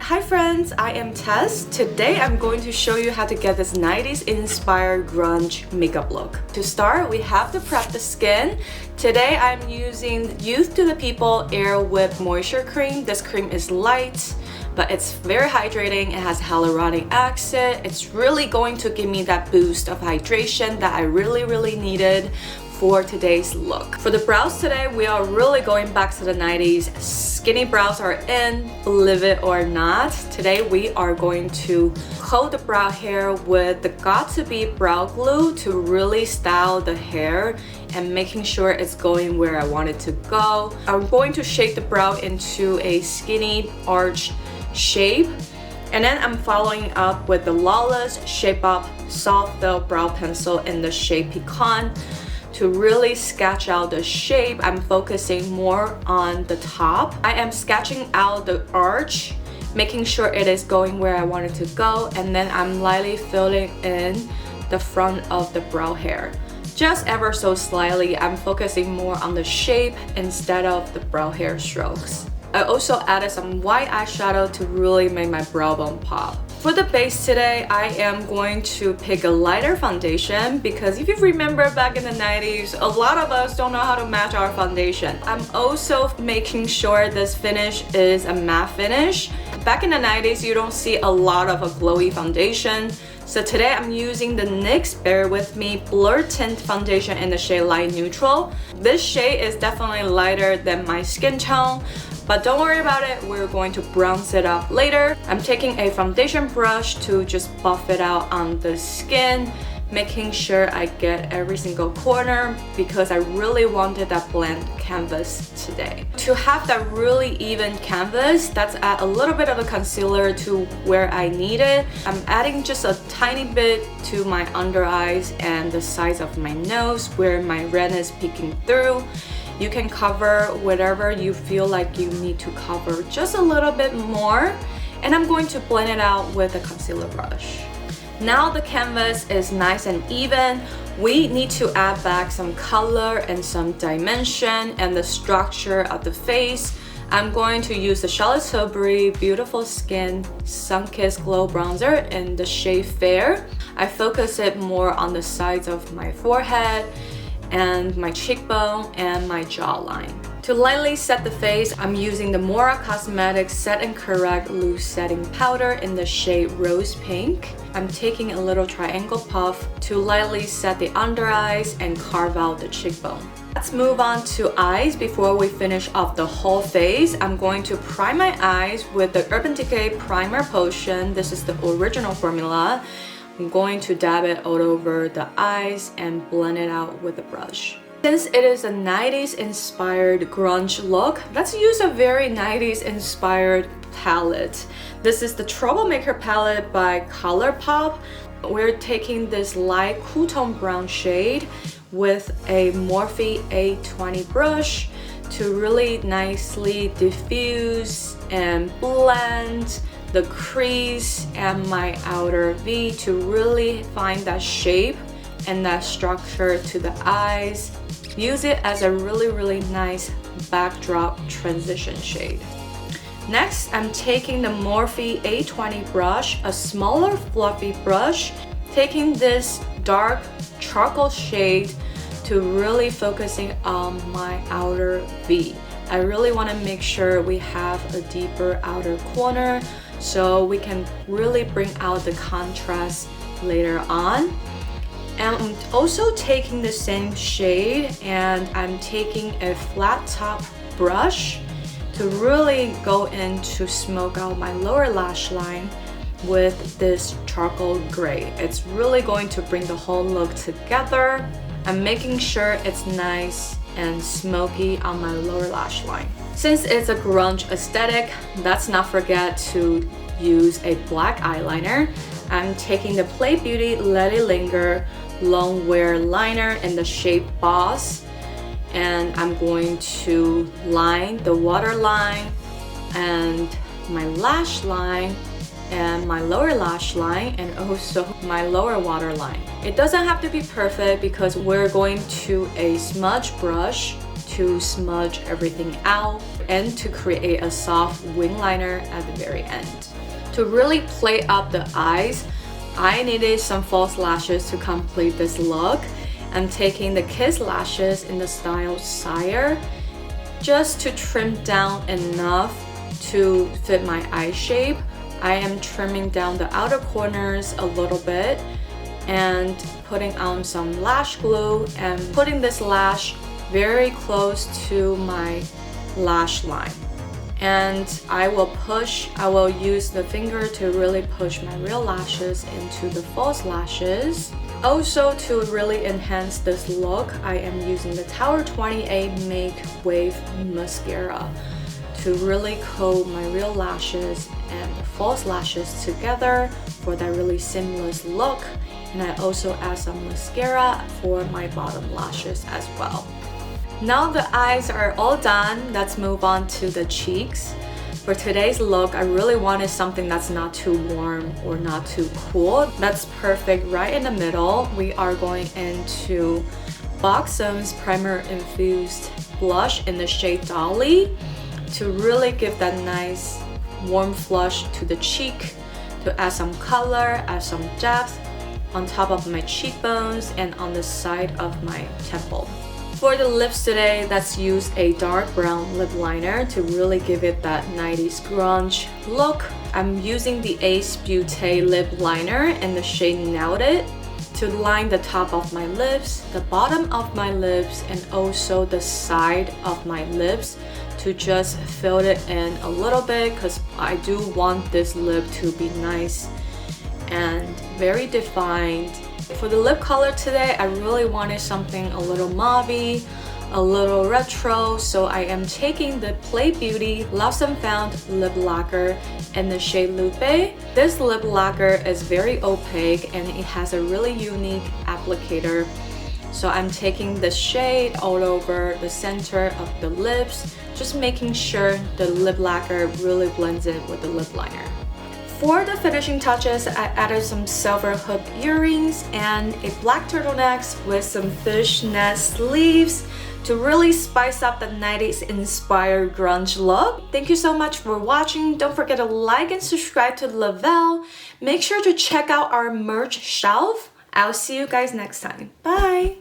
Hi friends, I am Tess. Today I'm going to show you how to get this 90s inspired grunge makeup look. To start, we have to prep the skin. Today I'm using Youth to the People Air Whip Moisture Cream. This cream is light, but it's very hydrating. It has hyaluronic acid. It's really going to give me that boost of hydration that I really needed for today's look. For the brows today, we are really going back to the 90s. Skinny brows are in, believe it or not. Today we are going to coat the brow hair with the Got2b brow glue to really style the hair and making sure it's going where I want it to go. I'm going to shape the brow into a skinny arch shape. And then I'm following up with the Lawless Shape Up Soft Felt Brow Pencil in the shade Pecan. To really sketch out the shape, I'm focusing more on the top. I am sketching out the arch, making sure it is going where I want it to go, and then I'm lightly filling in the front of the brow hair. Just ever so slightly, I'm focusing more on the shape instead of the brow hair strokes. I also added some white eyeshadow to really make my brow bone pop. For the base today, I am going to pick a lighter foundation because if you remember back in the 90s, a lot of us don't know how to match our foundation. I'm also making sure this finish is a matte finish. Back in the 90s, you don't see a lot of a glowy foundation. So today I'm using the NYX Bear With Me Blur Tint Foundation in the shade Light Neutral. This shade is definitely lighter than my skin tone, but don't worry about it, we're going to bronze it up later. I'm taking a foundation brush to just buff it out on the skin, making sure I get every single corner because I really wanted that bland canvas today. To have that really even canvas, let's add a little bit of a concealer to where I need it. I'm adding just a tiny bit to my under eyes and the sides of my nose where my redness peeking through. You can cover whatever you feel like you need to cover just a little bit more, and I'm going to blend it out with a concealer brush. Now the canvas is nice and even. We need to add back some color and some dimension and the structure of the face. I'm going to use the Charlotte Tilbury Beautiful Skin Sun-Kissed Glow Bronzer in the shade Fair. I focus it more on the sides of my forehead and my cheekbone and my jawline. To lightly set the face, I'm using the Moira Cosmetics Set and Correct Loose Setting Powder in the shade Rose Pink. I'm taking a little triangle puff to lightly set the under eyes and carve out the cheekbone. Let's move on to eyes. Before we finish off the whole face, I'm going to prime my eyes with the Urban Decay Primer Potion. This is the original formula. I'm going to dab it all over the eyes and blend it out with a brush. Since it is a 90s inspired grunge look, let's use a very 90s inspired palette. This is the Troublemaker palette by ColourPop. We're taking this light cool tone brown shade with a Morphe A20 brush to really nicely diffuse and blend the crease and my outer V to really find that shape and that structure to the eyes. Use it as a really nice backdrop transition shade. Next, I'm taking the Morphe A20 brush, a smaller fluffy brush, taking this dark charcoal shade to really focusing on my outer V. I really want to make sure we have a deeper outer corner so we can really bring out the contrast later on. And I'm also taking the same shade and I'm taking a flat top brush to really go in to smoke out my lower lash line with this charcoal gray. It's really going to bring the whole look together. I'm making sure it's nice and smoky on my lower lash line. Since it's a grunge aesthetic, let's not forget to use a black eyeliner. I'm taking the Play Beauty Let It Linger Long Wear Liner in the shade Boss, and I'm going to line the waterline and my lash line and my lower lash line and also my lower waterline. It doesn't have to be perfect because we're going to a smudge brush to smudge everything out and to create a soft wing liner at the very end. To really play up the eyes, I needed some false lashes to complete this look. I'm taking the kiss lashes in the style Sire just to trim down enough to fit my eye shape. I am trimming down the outer corners a little bit and putting on some lash glue and putting this lash very close to my lash line. And I will use the finger to really push my real lashes into the false lashes. Also, to really enhance this look, I am using the Tower 28 Make Wave Mascara to really coat my real lashes and the false lashes together for that really seamless look. And I also add some mascara for my bottom lashes as well. Now the eyes are all done, let's move on to the cheeks. For today's look, I really wanted something that's not too warm or not too cool. That's perfect right in the middle. We are going into Buxom's Primer Infused Blush in the shade Dolly to really give that nice warm flush to the cheek, to add some color, add some depth on top of my cheekbones and on the side of my temple. For the lips today, let's use a dark brown lip liner to really give it that 90s grunge look. I'm using the Ace Beauty lip liner in the shade Nailed It to line the top of my lips, the bottom of my lips, and also the side of my lips to just fill it in a little bit because I do want this lip to be nice and very defined. For the lip color today, I really wanted something a little mauve-y, a little retro, so I am taking the Play Beauty Lost and Found lip lacquer in the shade Lupe. This lip lacquer is very opaque and it has a really unique applicator. So I'm taking the shade all over the center of the lips, just making sure the lip lacquer really blends in with the lip liner. For the finishing touches, I added some silver hoop earrings and a black turtleneck with some fishnet sleeves to really spice up the 90s inspired grunge look. Thank you so much for watching. Don't forget to like and subscribe to Lavelle. Make sure to check out our merch shelf. I'll see you guys next time. Bye!